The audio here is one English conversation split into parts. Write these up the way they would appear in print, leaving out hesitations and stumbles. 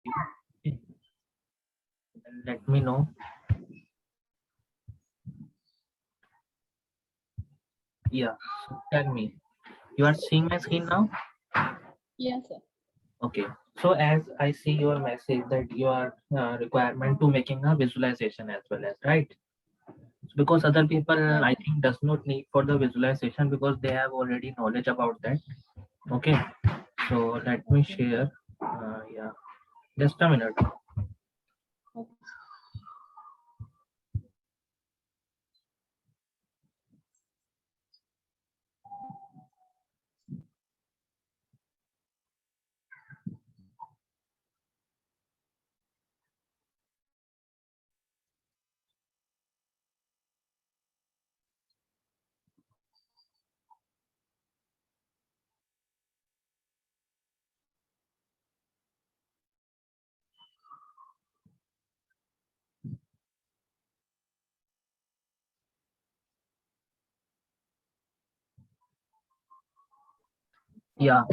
Okay. Then let me know. Yeah. So tell me, you are seeing my screen now? Yes, sir. Okay. So as I see your message that you are requirement to making a visualization as well as right. Because other people Yes, I sir. think does not need for the visualization because they have already knowledge about that. Okay. So let me share. Yeah. Just a minute. Okay. Yeah.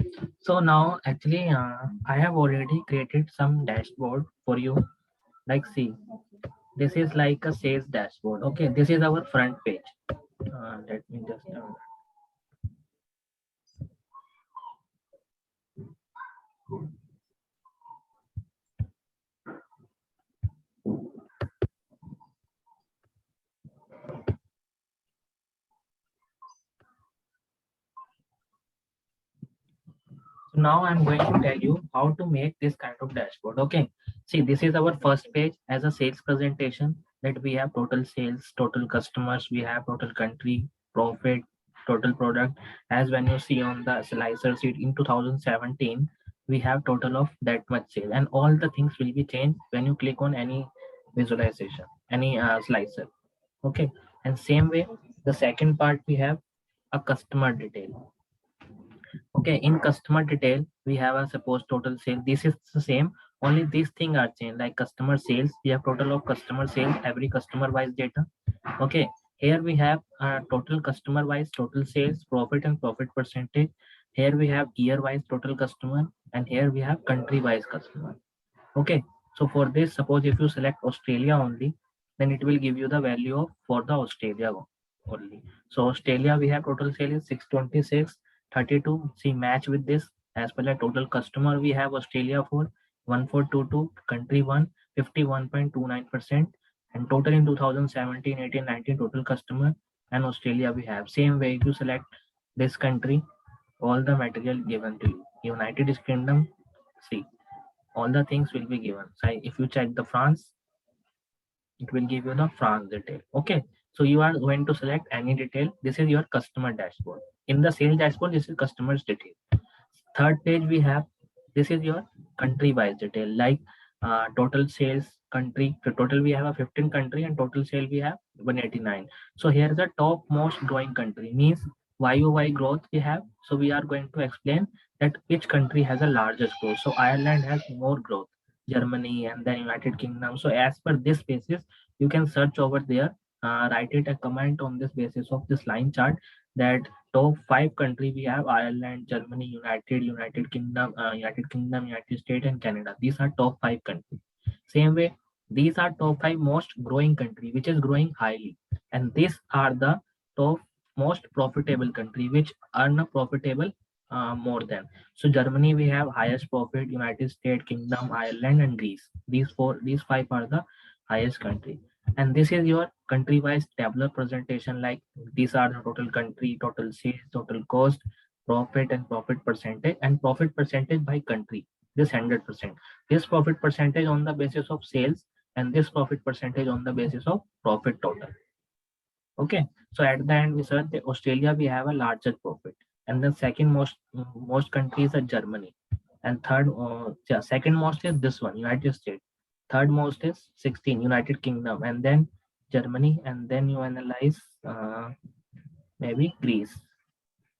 So now actually I have already created some dashboard for you. Like see, Okay. this is like a sales dashboard. Okay, this is our front page. Let me just Okay. so now I'm going to tell you how to make this kind of dashboard. Okay, see, this is our first page as a sales presentation that we have total sales, total customers, we have total country, profit, total product. As when you see on the slicer sheet in 2017, we have total of that much sale, and all the things will be changed when you click on any visualization, any slicer. Okay, and same way, Okay. the second part we have a customer detail. Okay, in customer detail, we have a suppose total sale. This is the same, only these things are changed. Like customer sales, we have total of customer sales, every customer wise data. Okay, here we have total customer wise total sales, profit and profit percentage. Here we have year wise total customer, and here we have country wise customer. Okay, so for this, suppose if you select Australia only, then it will give you the value of for the Australia only. So Australia we have total sale is 626 32. See match with this as well as total customer we have Australia for 1422, country 1 51.29%, and total in 2017 18 19 total customer and Australia we have same way. If you select this country, all the material given to you. United Kingdom, see, all the things will be given. So if you check the France, it will give you the France detail. Okay, so you are going to select any detail. This is your customer dashboard. In the sales dashboard, this is customer's detail. Third page we have, this is your country wise detail, like total sales country. So total we have a 15 country and total sale we have 189. So here is the top most growing country, means YOY growth we have. So we are going to explain that which country has the largest growth. So Ireland has more growth, Germany, and then United Kingdom. So as per this basis, you can search over there, write it a comment on this basis of this line chart, that top five country we have Ireland, Germany, United Kingdom, United States, and Canada. These are top five countries. Same way, these are top five most growing country, which is growing highly, and these are the top most profitable country, which earn a profitable more than. So Germany we have highest profit, United States, Kingdom, Ireland, and Greece. These five are the highest country, and this is your country wise tabular presentation. Like these are the total country, total sales, total cost, profit and profit percentage, and profit percentage by country. This 100%. This profit percentage on the basis of sales, and this profit percentage on the basis of profit total. Okay. So at the end we said that Australia we have a larger profit, and the second most country is Germany, and third yeah, second most is this one, United States. Third most is 16, United Kingdom, and then Germany, and then you analyze maybe Greece.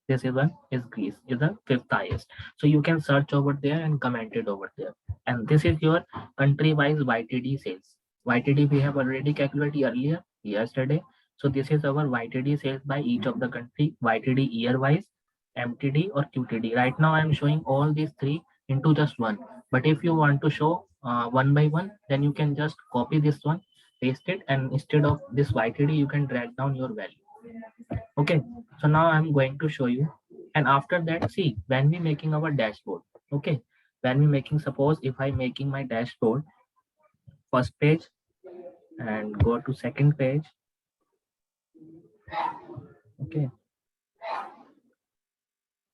This is one is Greece is the fifth highest. So you can search over there and comment it over there. And this is your country wise YTD sales. YTD we have already calculated earlier yesterday. So this is our YTD sales by each of the country, YTD year wise, MTD or QTD. Right now I am showing all these three into just one. But if you want to show one by one, then you can just copy this one, paste it, and instead of this YTD, you can drag down your value. Okay, so now I'm going to show you. And after that, see, when we making our dashboard, okay, when we making, suppose if I making my dashboard, first page and go to second page. Okay,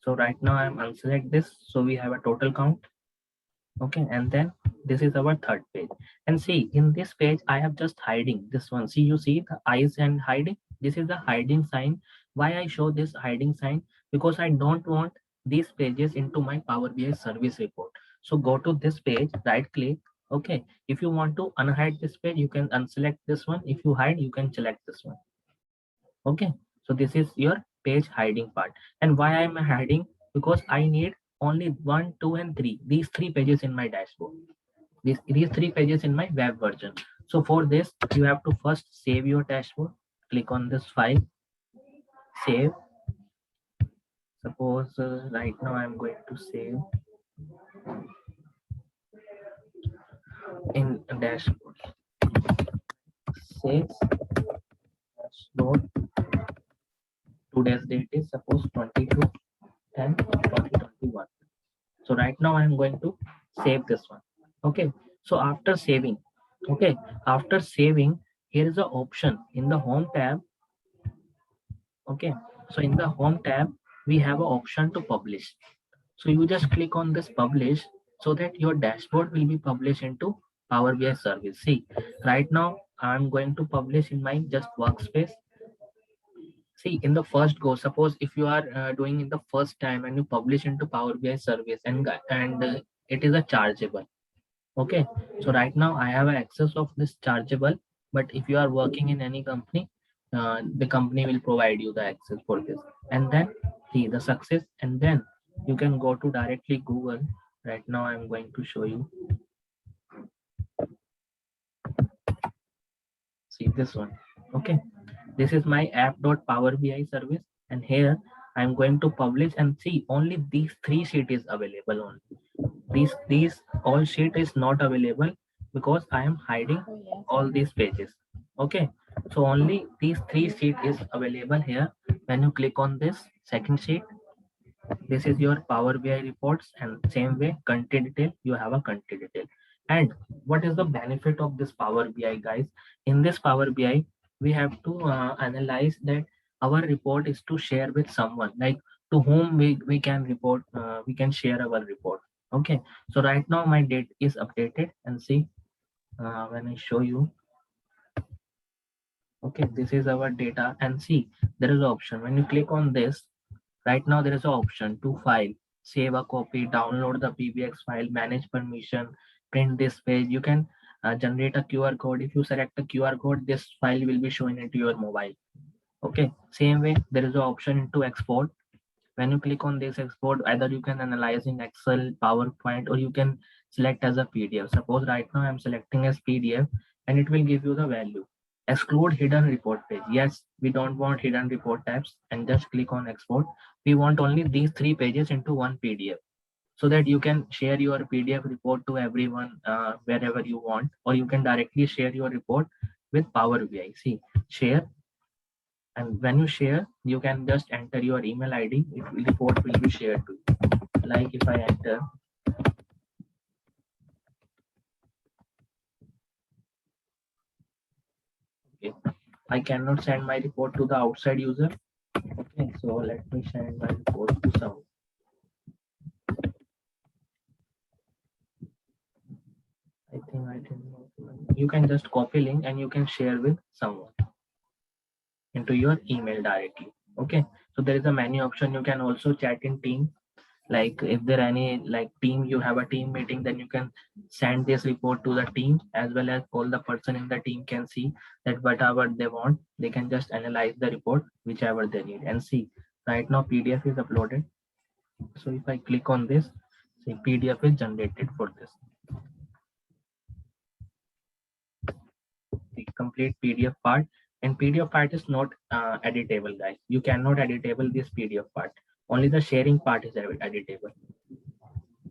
so right now I'm unselect this, so we have a total count. Okay, and then this is our third page, and see, in this page I have just hiding this one. See, you see the eyes and hiding, this is the hiding sign. Why I show this hiding sign? Because I don't want these pages into my Power BI service report. So go to this page, right click. Okay, if you want to unhide this page, you can unselect this one. If you hide, you can select this one. Okay, so this is your page hiding part. And why I'm hiding? Because I need only 1, 2, and 3, these 3 pages in my dashboard, these 3 pages in my web version. So for this, you have to first save your dashboard. Click on this file, save. Suppose right now I'm going to save in dashboard. Save dashboard. Today's date is suppose 22/10/2021. So right now I'm going to save this one. Okay, so after saving, okay, after saving, here is the option in the home tab. Okay, so in the home tab we have an option to publish. So you just click on this publish, so that your dashboard will be published into Power BI service. See, right now I'm going to publish in my just workspace. See, in the first go, suppose if you are doing in the first time and you publish into Power BI service, and it is a chargeable. Okay, so right now I have access of this chargeable, but if you are working in any company, the company will provide you the access for this. And then see the success, and then you can go to directly Google. Right now I'm going to show you. See this one. Okay, this is my app.powerbi service, and here I'm going to publish, and see, only these 3 sheet is available. Only these all sheet is not available, because I am hiding Oh, yes. all these pages. Okay, so only these 3 sheet is available here. When you click on this second sheet, this is your Power BI reports, and same way country detail, you have a country detail. And what is the benefit of this Power BI, guys? In this Power BI, we have to analyze that our report is to share with someone, like to whom we can report, we can share our report. Okay, so right now my date is updated, and see, when I show you, okay, this is our data, and see, there is an option. When you click on this, right now there is an option to file, save a copy, download the PBX file, manage permission, print this page. You can generate a QR code. If you select the QR code, this file will be shown into your mobile. Okay, same way there is an option to export. When you click on this export, either you can analyze in Excel, PowerPoint, or you can select as a PDF. Suppose right now I'm selecting as PDF, and it will give you the value. Exclude hidden report page. Yes, we don't want hidden report tabs, and just click on export. We want only these 3 pages into one PDF, so that you can share your PDF report to everyone wherever you want, or you can directly share your report with Power BI. See, share, and when you share, you can just enter your email ID. If report will be shared to you. Like if I enter, okay, I cannot send my report to the outside user. Okay, so let me send my report to some. I think I didn't know. You can just copy link and you can share with someone into your email directly. Okay, so there is a many option. You can also chat in team. Like if there any like team, you have a team meeting, then you can send this report to the team, as well as all the person in the team can see that whatever they want, they can just analyze the report whichever they need. And see, right now PDF is uploaded. So if I click on this, see, PDF is generated for this. The complete PDF part, and PDF part is not editable, guys. You cannot editable this PDF part. Only the sharing part is editable.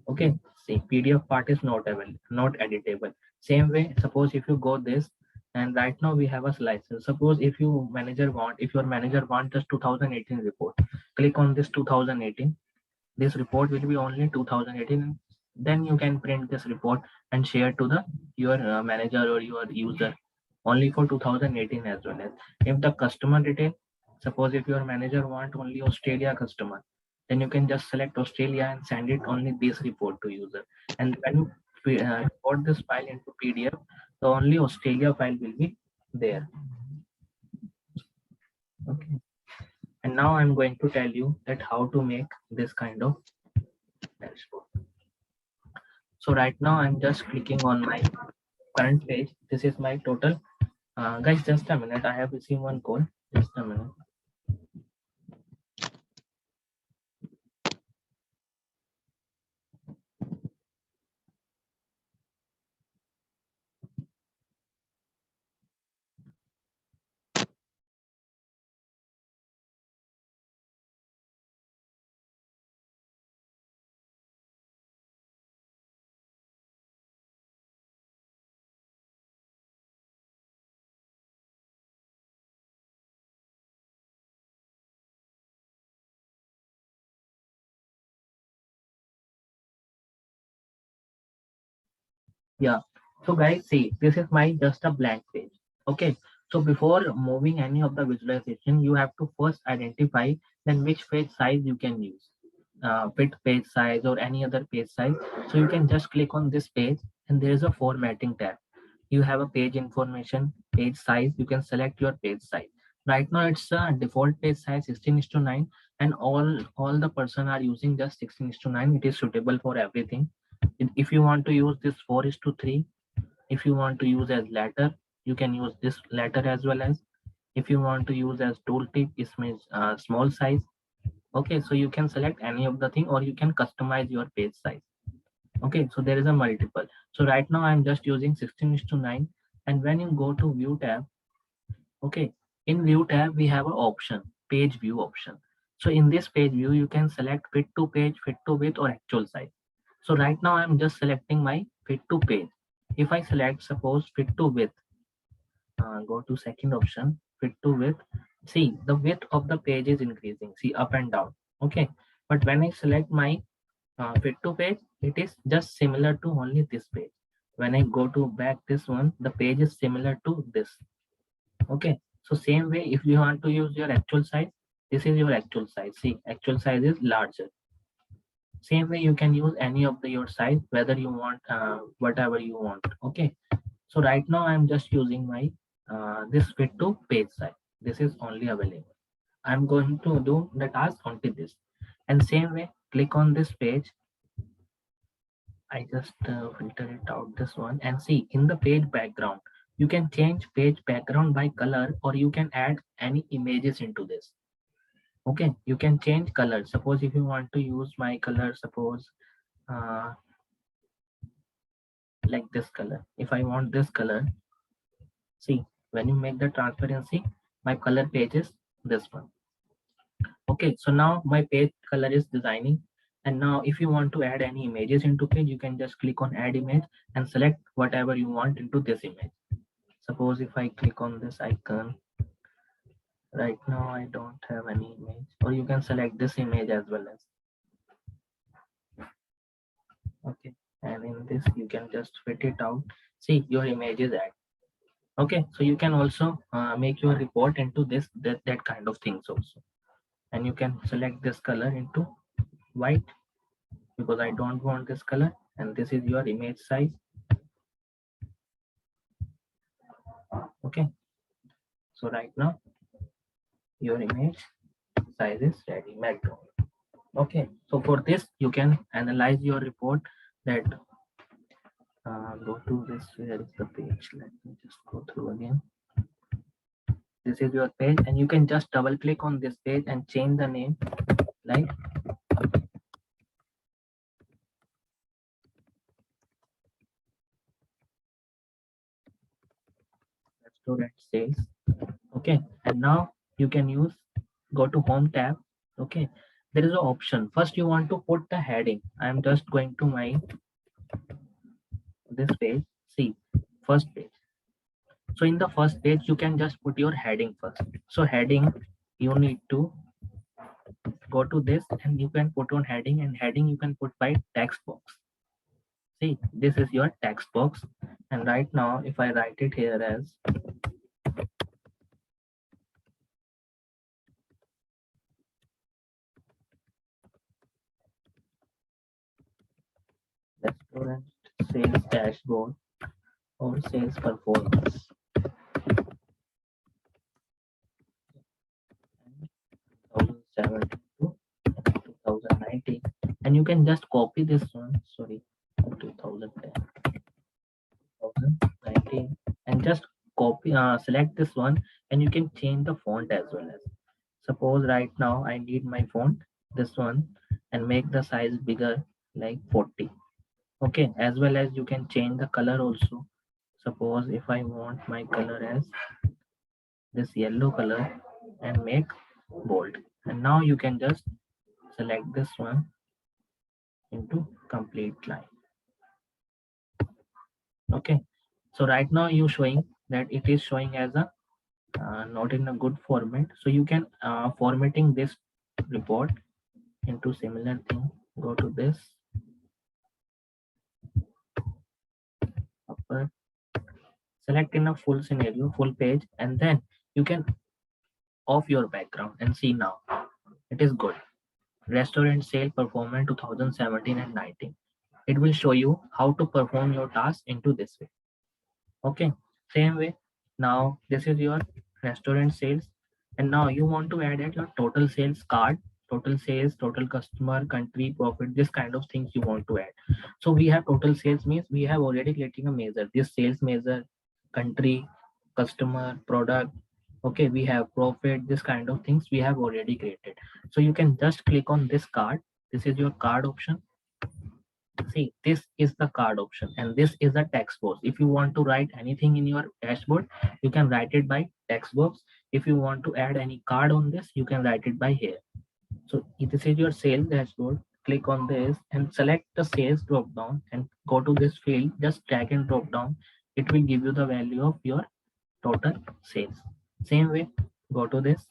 Okay, See, PDF part is not available, not editable. Same way, suppose if you go this, and right now we have a slicer. Suppose if your manager want just 2018 report, click on this 2018. This report will be only 2018. Then you can print this report and share to the your manager or your user only for 2018 as well as. If the customer detail, suppose if your manager want only Australia customer, then you can just select Australia and send it only this report to user. And when you import this file into PDF, the only Australia file will be there. Okay. And now I'm going to tell you that how to make this kind of dashboard. So right now I'm just clicking on my current page. This is my total. Guys, just a minute. I have received one call. Just a minute. Yeah. So guys, see, this is my just a blank page. Okay. So before moving any of the visualization, you have to first identify then which page size you can use. Fit page size or any other page size. So you can just click on this page and there is a formatting tab. You have a page information, page size. You can select your page size. Right now it's a default page size 16:9 and all the person are using just 16:9. It is suitable for everything. If you want to use this 4:3, if you want to use as letter, you can use this letter as well as. If you want to use as tooltip, it means small size. Okay, so you can select any of the thing or you can customize your page size. Okay, so there is a multiple. So right now I'm just using 16:9. And when you go to view tab, okay, in view tab we have an option, page view option. So in this page view you can select fit to page, fit to width or actual size. So right now I'm just selecting my fit to page. If I select suppose fit to width, go to second option, fit to width. See, the width of the page is increasing, see, up and down. Okay, but when I select my fit to page, it is just similar to only this page. When I go to back this one, the page is similar to this. Okay, so same way, if you want to use your actual size, this is your actual size. See, actual size is larger. Same way you can use any of the your size, whether you want whatever you want. Okay, so right now I'm just using my this fit to page size. This is only available. I'm going to do the task onto this. And same way, click on this page. I just filter it out this one and see in the page background. You can change page background by color or you can add any images into this. Okay, you can change color. Suppose if you want to use my color, suppose uh, like this color. If I want this color, see, when you make the transparency, my color page is this one. Okay, so now my page color is designing. And now if you want to add any images into page, you can just click on add image and select whatever you want into this image. Suppose if I click on this icon, right now I don't have any image, or you can select this image as well as. Okay, and in this you can just fit it out. See, your image is add. Okay, so you can also make your report into this that kind of things also. And you can select this color into white because I don't want this color, and this is your image size. Okay, so right now your image size is ready, background. Okay, so for this you can analyze your report that go to this, where is the page, let me just go through again. This is your page and you can just double click on this page and change the name like restaurant sales. Okay, and now you can use, go to home tab. Okay, there is an option. First you want to put the heading. I am just going to my this page, see, first page. So in the first page, you can just put your heading first. So heading, you need to go to this and you can put on heading, and heading you can put by text box. See, this is your text box. And right now, if I write it here as restaurant sales dashboard or sales performance. 2017 to 2019, and you can just copy this one, sorry, 2010, 2019, and just copy, select this one, and you can change the font as well. As suppose right now I need my font, this one, and make the size bigger, like 40. Okay, as well as you can change the color also. Suppose if I want my color as this yellow color and make bold, and now you can just select this one into complete line. Okay, so right now you showing that it is showing as a not in a good format. So you can formatting this report into similar thing. Go to this upper, select in a full scenario, full page, and then you can off your background and see now it is good. Restaurant sale performance 2017 and 19. It will show you how to perform your task into this way. Okay, same way. Now this is your restaurant sales, and now you want to add it your total sales card, total sales, total customer, country, profit, this kind of things you want to add. So we have total sales means we have already creating a measure. This sales measure, country, customer, product. Okay, we have profit, this kind of things we have already created. So you can just click on this card. This is your card option. See, this is the card option, and this is the text box. If you want to write anything in your dashboard, you can write it by text box. If you want to add any card on this, you can write it by here. So this is your sales dashboard. Click on this and select the sales drop down and go to this field. Just drag and drop down. It will give you the value of your total sales. Same way, go to this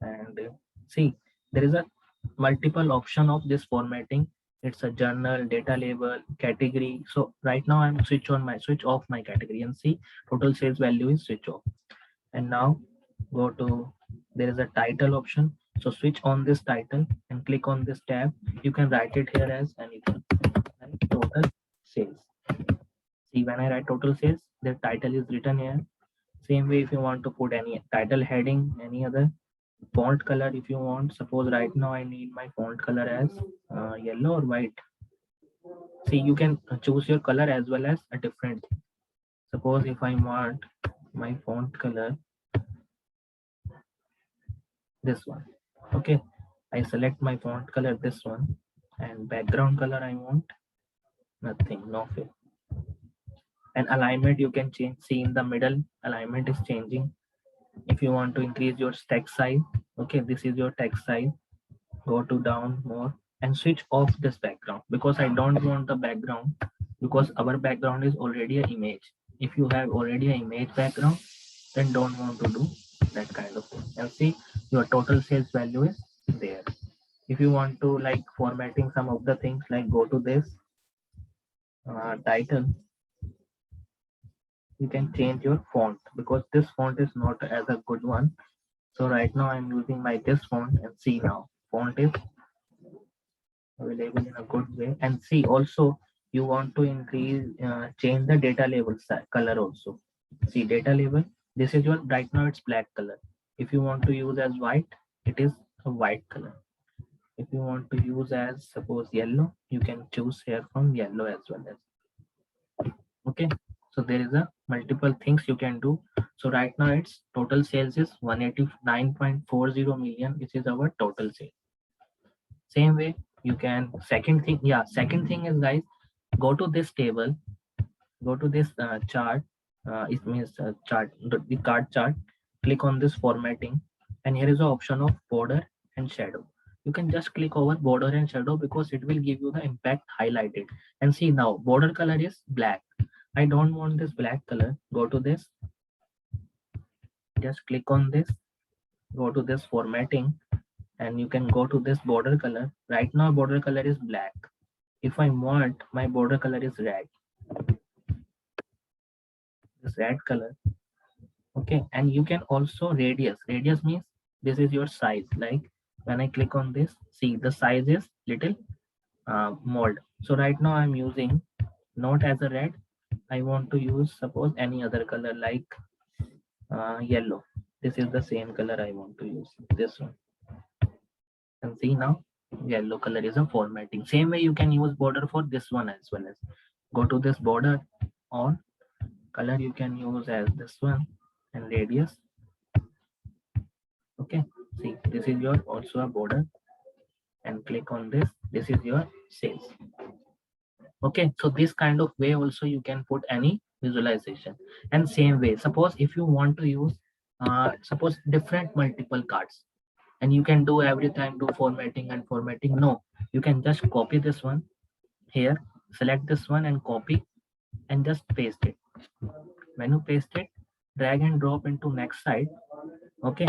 and see, there is a multiple option of this formatting. It's a journal, data label, category. So right now I'm switch off my category, and see total sales value is switch off. And now go to, there is a title option. So switch on this title and click on this tab. You can write it here as anything, like total sales. See, when I write total sales, the title is written here. Same way, if you want to put any title heading, any other font color, if you want, suppose right now I need my font color as yellow or white. See, you can choose your color as well as a different thing. Suppose if I want my font color this one. Okay, I select my font color this one, and background color I want nothing, no fill. And alignment you can change. See, in the middle alignment is changing. If you want to increase your text size, okay, this is your text size. Go to down more and switch off this background, because I don't want the background, because our background is already an image. If you have already an image background, then don't want to do that kind of thing. And see, your total sales value is there. If you want to like formatting some of the things, like go to this title, you can change your font, because this font is not as a good one. So right now I'm using my this font, and see now font is available in a good way. And see, also you want to increase change the data label color also. See, data label, this is your, right now it's black color. If you want to use as white, it is a white color. If you want to use as suppose yellow, you can choose here from yellow as well as. Okay, so there is a multiple things you can do. So right now its total sales is 189.40 million, which is our total sale. Same way, you can, second thing, yeah, second thing is, guys, go to this table, go to this chart, it means chart, the card chart, click on this formatting, and here is the option of border and shadow. you can just click over border and shadow because it will give you the impact highlighted. And see now border color is black. I don't want this black color. Go to this, just click on this, go to this formatting, and you can go to this border color. Right now border color is black. If I want my border color is red, this red color. Okay, and you can also radius means this is your size. Like when I click on this, see the size is little mold. So right now I'm using not as a red. I want to use suppose any other color like yellow. This is the same color I want to use, this one. And see now yellow color is a formatting. Same way you can use border for this one as well. As go to this border, or color you can use as this one, and radius. Okay, see this is your also a border, and click on this, this is your sales. Okay, so this kind of way also you can put any visualization. And same way, suppose if you want to use suppose different multiple cards, and you can do every time do formatting and formatting. No, you can just copy this one here, select this one and copy, and just paste it. When you paste it, drag and drop into next side. Okay,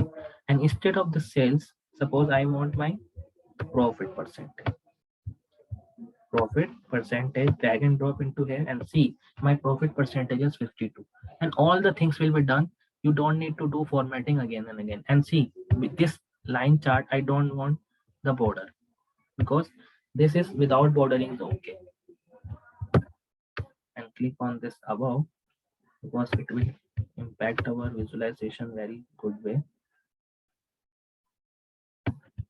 and instead of the sales, suppose I want my profit percentage. Profit percentage, drag and drop into here, and see my profit percentage is 52, and all the things will be done. You don't need to do formatting again and again. And see with this line chart, I don't want the border because this is without bordering is okay. And click on this above because it will impact our visualization very good way.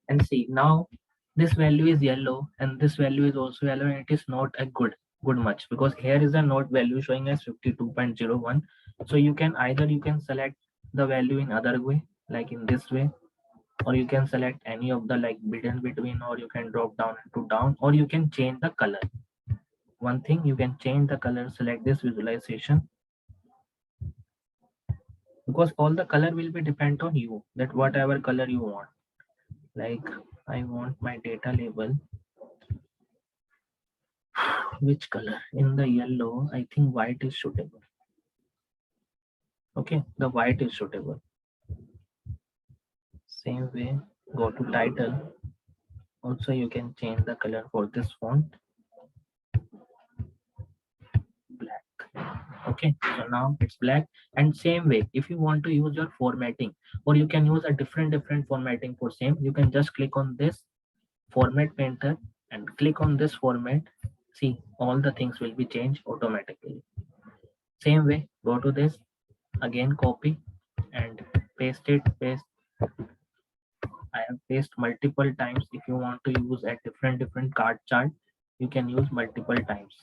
And see now this value is yellow and this value is also yellow, and it is not a good much because here is a note value showing as 52.01. So you can either you can select the value in other way, like in this way, or you can select any of the like bidden between, or you can drop down into down, or you can change the color. One thing, you can change the color, select this visualization, because all the color will be depend on you, that whatever color you want. Like I want my data label, which color? In the yellow, I think white is suitable. Okay, the white is suitable. Same way, go to title. Also you can change the color for this font, black. Okay, so now it's black. And same way, if you want to use your formatting, or you can use a different formatting for same, you can just click on this format painter and click on this format. See, all the things will be changed automatically. Same way, go to this, again copy and paste it, paste. I have pasted multiple times. If you want to use a different card chart, you can use multiple times.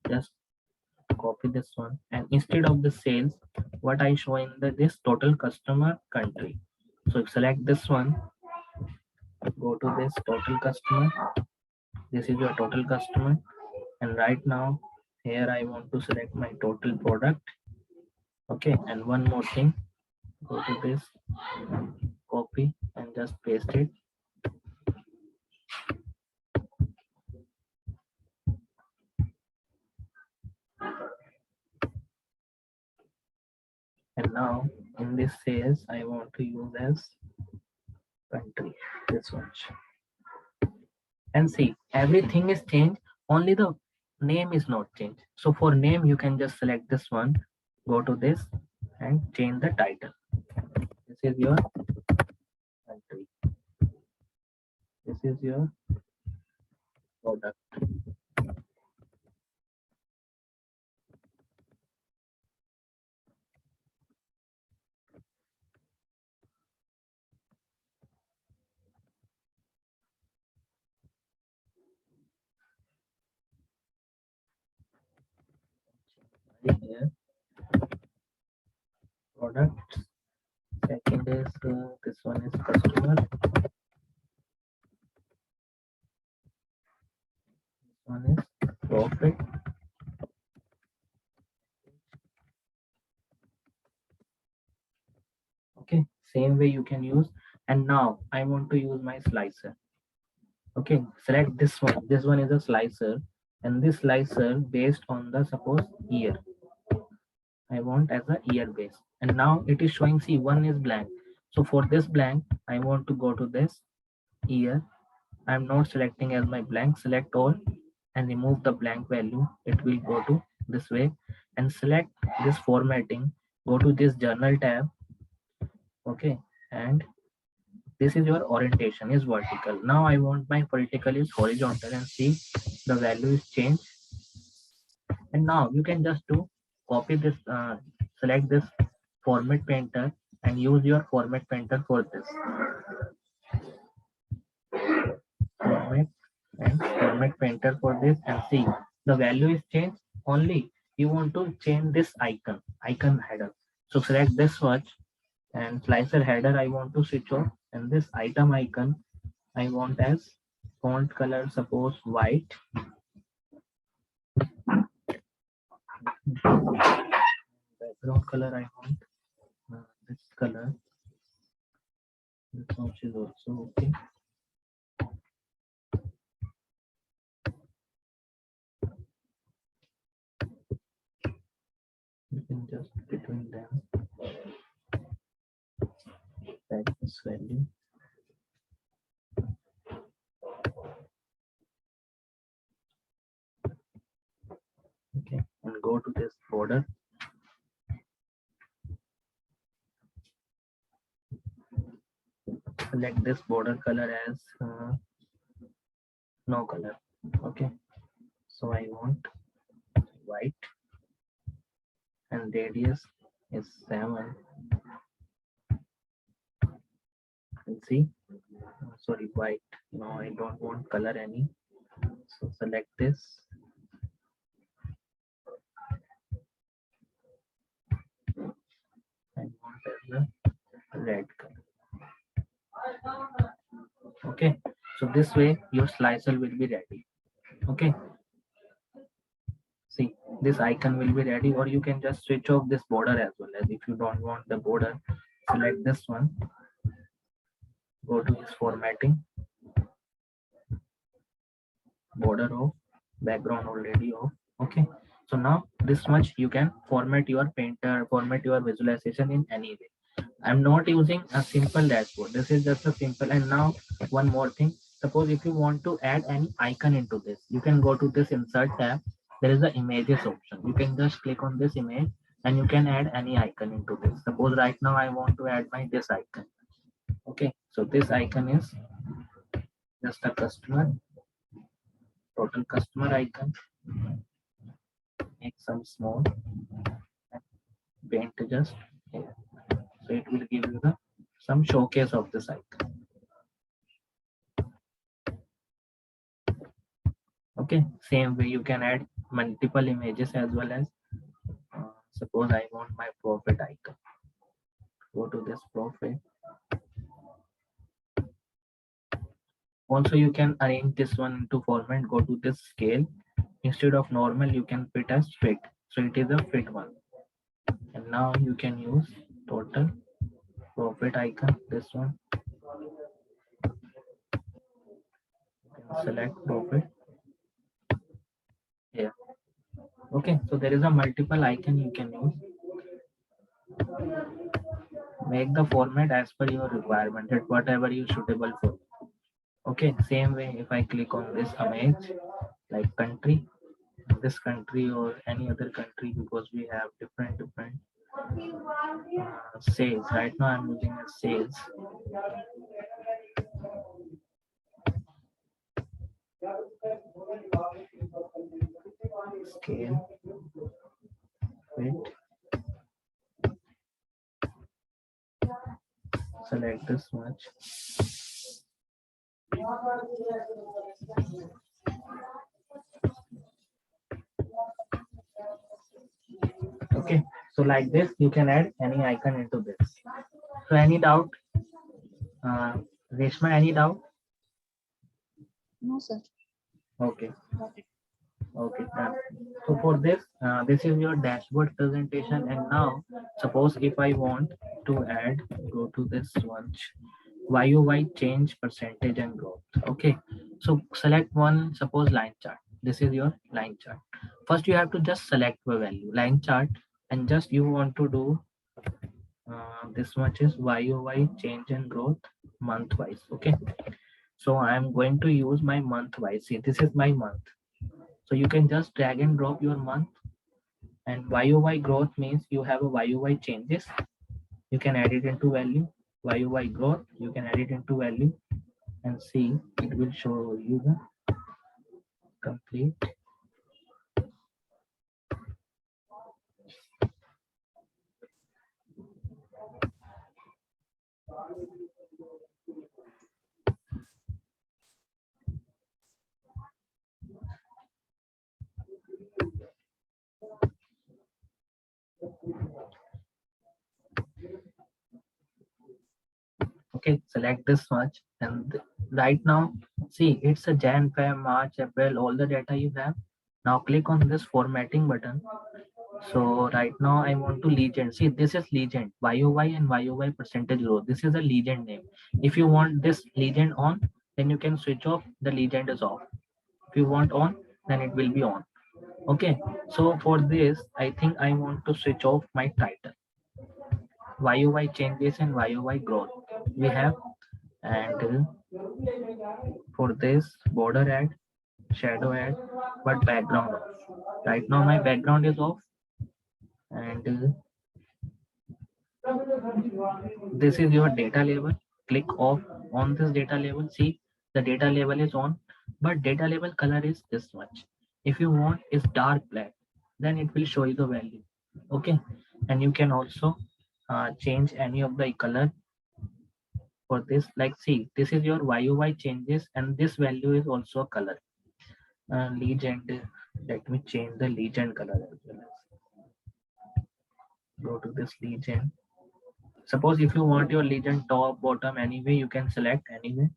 Just copy this one, and instead of the sales, what I show in the this total customer country. So select this one, go to this total customer. This is your total customer, and right now here I want to select my total product. Okay, and one more thing, go to this, copy and just paste it. And now in this sales, I want to use as country, this one. And see, everything is changed, only the name is not changed. So for name, you can just select this one, go to this and change the title. This is your country. This is your product. Here, product. Second is this one is customer. This one is profit. Okay, same way you can use. And now I want to use my slicer. Okay, select this one. This one is a slicer, and this slicer based on the suppose year. I want as a year base. And now it is showing C1 is blank. So for this blank, I want to go to this year. I'm not selecting as my blank, select all and remove the blank value. It will go to this way and select this formatting. Go to this journal tab. Okay. And this is your orientation is vertical. Now I want my vertical is horizontal and see the value is changed. And now you can just do copy this, select this format painter and use your format painter for this format and format painter for this and see the value is changed. Only you want to change this icon header. So select this swatch and slicer header I want to switch off, and this item icon I want as font color suppose white. Background color I want this color. This one is also okay. You can just between them set this value. Okay, and go to this border. Select this border color as no color. Okay, so I want white and radius is 7. And see, sorry, white. No, I don't want color any. So select this. I want as a red color. Okay, so this way your slicer will be ready. Okay, see this icon will be ready, or you can just switch off this border as well. As if you don't want the border, select this one, go to this formatting, border off, background already off. Okay, so now this much you can format your painter, format your visualization in any way. I'm not using a simple dashboard. This is just a simple. And now one more thing. Suppose if you want to add any icon into this, you can go to this insert tab. There is the images option. You can just click on this image and you can add any icon into this. Suppose right now I want to add my this icon. Okay, so this icon is just a customer, total customer icon. Make some small paint just here. So it will give you the some showcase of this icon. Okay, same way you can add multiple images as well as suppose I want my profit icon. Go to this profit. Also you can arrange this one into format. Go to this scale. Instead of normal you can fit as fit. So it is a fit one. And now you can use total profit icon. This one. You can select profit. Here. Okay, so there is a multiple icon you can use. Make the format as per your requirement, that whatever you suitable for. Okay, same way if I click on this image like country, this country or any other country, because we have different sales. Right now I'm using a sales. Scale, fit, select this much. Okay, so like this you can add any icon into this. So any doubt, Reshma, any doubt? No, sir. Okay. Got it. Okay, done. So for this, this is your dashboard presentation. And now suppose if I want to add, go to this one YOY change percentage and growth. Okay, so select one, suppose line chart. This is your line chart. First you have to just select the value line chart, and just you want to do this much is YOY change and growth month wise. Okay, so I am going to use my month wise. See, this is my month, so you can just drag and drop your month. And YOY growth means you have a YOY changes, you can add it into value. YOY growth, you can add it into value, and see, it will show you the complete. Okay, select this much, and right now, see, it's a Jan, Feb, March, April, all the data you have. Now click on this formatting button. So right now I want to legend. See, this is legend, YOY and YOY percentage growth. This is a legend name. If you want this legend on, then you can switch off, the legend is off. If you want on, then it will be on. Okay, so for this, I think I want to switch off my title. YOY changes and YOY growth we have, and for this border add, shadow add, but background off. Right now my background is off, and this is your data label. Click off on this data label. See, the data label is on, but data label color is this much. If you want is dark black, then it will show you the value. Okay, and you can also change any of the color for this. Like, see, this is your YOY changes, and this value is also a color. Legend, let me change the legend color as well. Go to this legend. Suppose if you want your legend top, bottom, anyway, you can select anyway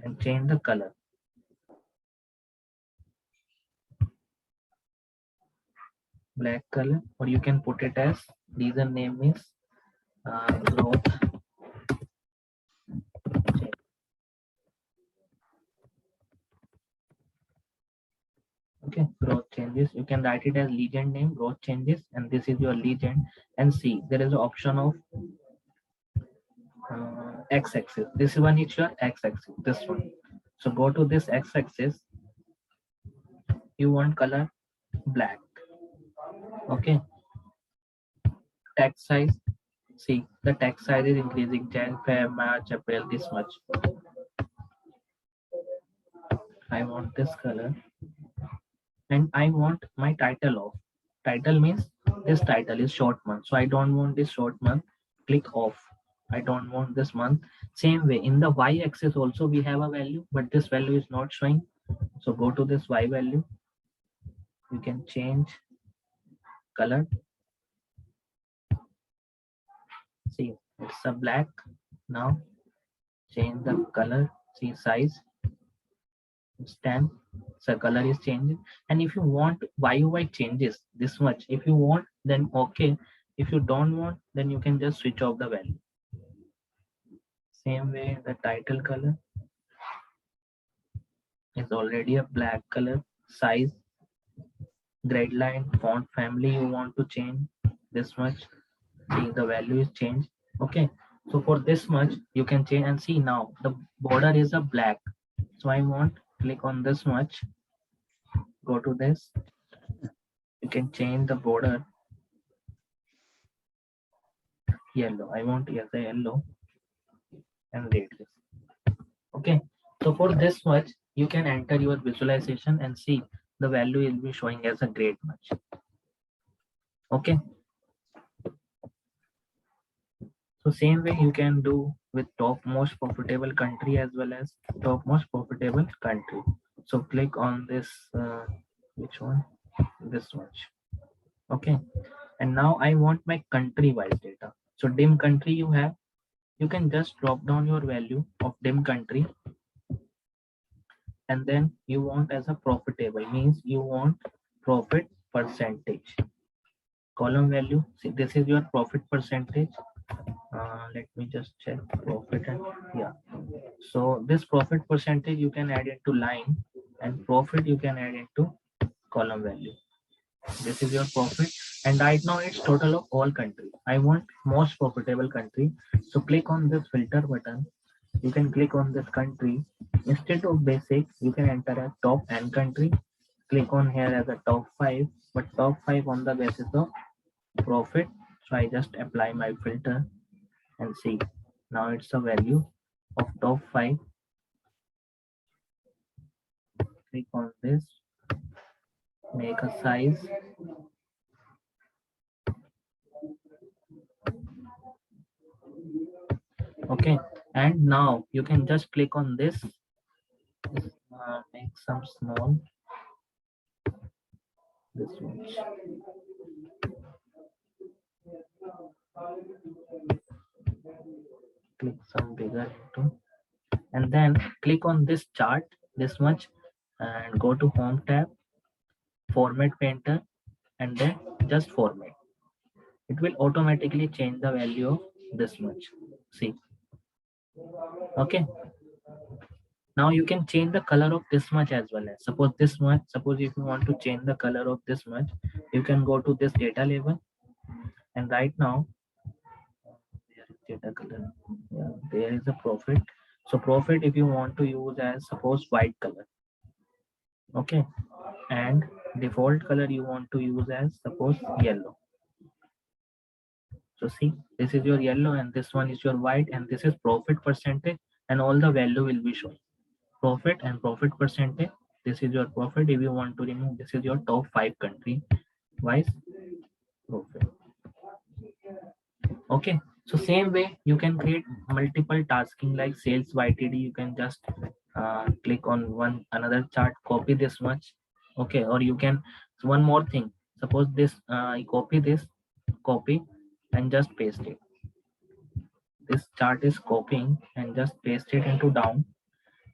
and change the color. Black color, or you can put it as legend name is growth. Okay, growth changes. You can write it as legend name, growth changes, and this is your legend. And see, there is an option of x-axis. This one is your x-axis, this one. So go to this x-axis. You want color black. Okay, text size. See, the text size is increasing. Jan, Feb, March, April, this much. I want this color, and I want my title off. Title means this title is short month, so I don't want this short month. Click off. I don't want this month. Same way in the y-axis also we have a value, but this value is not showing. So go to this y value. You can change color. See, it's a black. Now change the color. See, size. It's 10. So color is changing. And if you want YOY changes this much, if you want, then okay. If you don't want, then you can just switch off the value. Same way, the title color is already a black color. Size, grid line, font family you want to change this much. See, the value is changed. Okay, so for this much you can change, and see now the border is a black. So I want, click on this much, go to this. You can change the border yellow. I want the yellow and rate this. Okay, so for this much you can enter your visualization and see the value will be showing as a grade much. Okay, so same way you can do with top most profitable country as well as top most profitable country. So click on this which one, this much. Okay, and now I want my country wise data. So dim country you have, you can just drop down your value of dim country, and then you want as a profitable, means you want profit percentage. Column value, see, this is your profit percentage. Let me just check profit and yeah. So this profit percentage you can add it to line, and profit you can add it to column value. This is your profit, and right now it's total of all country. I want most profitable country. So click on this filter button. You can click on this country. Instead of basic, you can enter a top n country. Click on here as a top 5, but top 5 on the basis of profit. So I just apply my filter and see. Now it's a value of top 5. Click on this, make a size. Okay, and now you can just click on this, make some small, this much. Click some bigger into, and then click on this chart, this much, and go to home tab, format painter, and then just format. It will automatically change the value of this much. See, okay. Now you can change the color of this much as well. As suppose this much, suppose if you want to change the color of this much, you can go to this data label, and right now there is data color. Yeah, there is a profit. So profit if you want to use as suppose white color, okay, and default color you want to use as suppose yellow. So see, this is your yellow and this one is your white, and this is profit percentage, and all the value will be shown. Profit and profit percentage. This is your profit. If you want to remove, this is your top 5 country wise profit. Okay. So same way you can create multiple tasking like sales YTD. You can just click on one another chart, copy this much. Okay. Or you can, so one more thing. Suppose this, I copy this, copy and just paste it. This chart is copying and just paste it into down.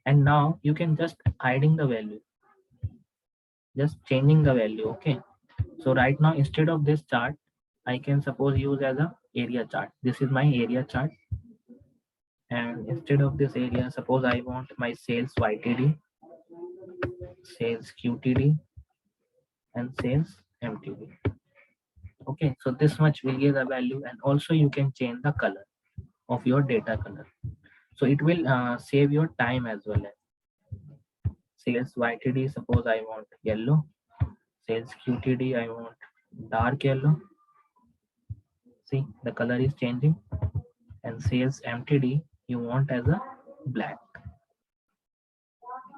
And now you can just hiding the value, just changing the value. Okay. So right now, instead of this chart, I can suppose use as a area chart. This is my area chart. And instead of this area, suppose I want my sales YTD, sales QTD, and sales MTD. Okay, so this much will give the value, and also you can change the color of your data color. So it will save your time as well. As sales YTD, suppose I want yellow, sales QTD, I want dark yellow. See, the color is changing, and sales MTD you want as a black.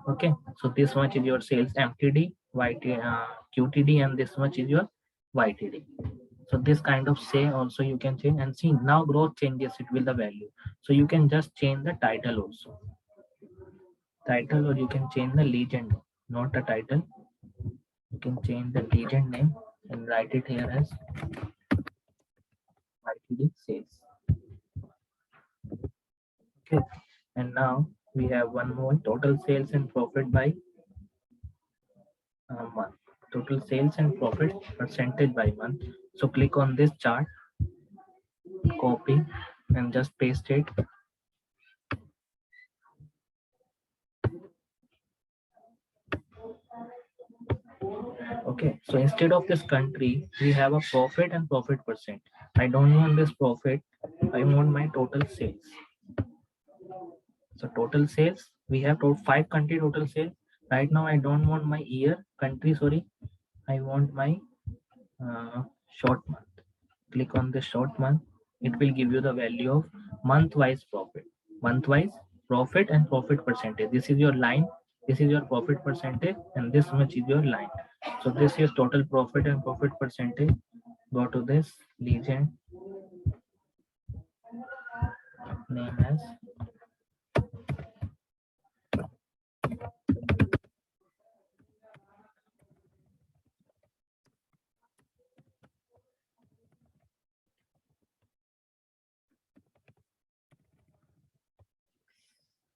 Okay, so this much is your sales MTD, QTD, and this much is your YTD. So this kind of say also you can change, and see now growth changes it with the value. So you can just change the title also. Title, or you can change the legend, not the title. You can change the legend name and write it here as YTD sales. Okay, and now we have one more, total sales and profit by month. Total sales and profit percentage by month. So click on this chart, copy and just paste it. Okay, so instead of this country, we have a profit and profit percent. I don't want this profit, I want my total sales. So total sales, we have 5 country total sales. Right now I don't want my year country, sorry, I want my short month. Click on the short month. It will give you the value of month wise profit. Month wise profit and profit percentage. This is your line, this is your profit percentage, and this much is your line. So this is total profit and profit percentage. Go to this legend, name as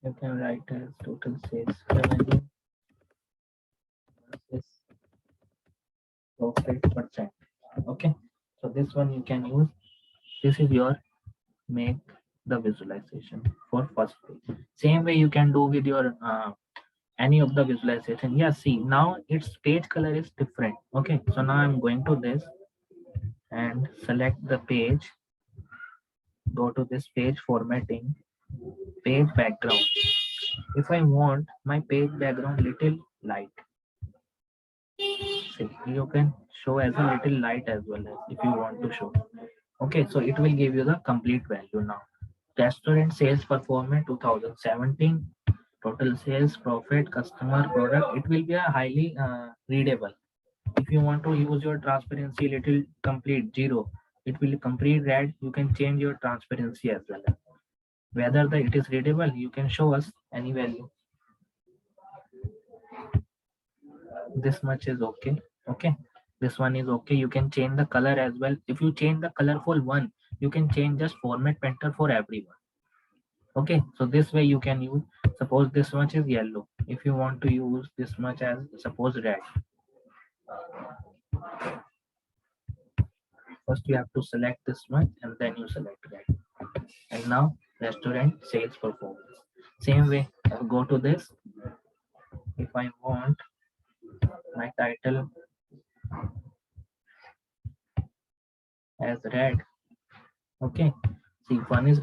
you can write as total sales revenue versus profit percent. Okay, so this one you can use. This is your make the visualization for first page. Same way you can do with your any of the visualization. Yeah, see, now its page color is different. Okay, so now I'm going to this and select the page, go to this page formatting, page background. If I want my page background little light, see, you can show as a little light as well as if you want to show. Okay, so it will give you the complete value now. Restaurant sales performance 2017, total sales, profit, customer, product. It will be a highly readable. If you want to use your transparency little complete zero, it will complete red. You can change your transparency as well. Whether it is readable, you can show us any value. This much is okay. Okay, this one is okay. You can change the color as well. If you change the colorful one, you can change just format painter for everyone. Okay, so this way you can use, suppose this much is yellow. If you want to use this much as suppose red, first you have to select this one and then you select red. And now restaurant sales performance. Same way, I'll go to this. If I want my title as red, okay. See, one is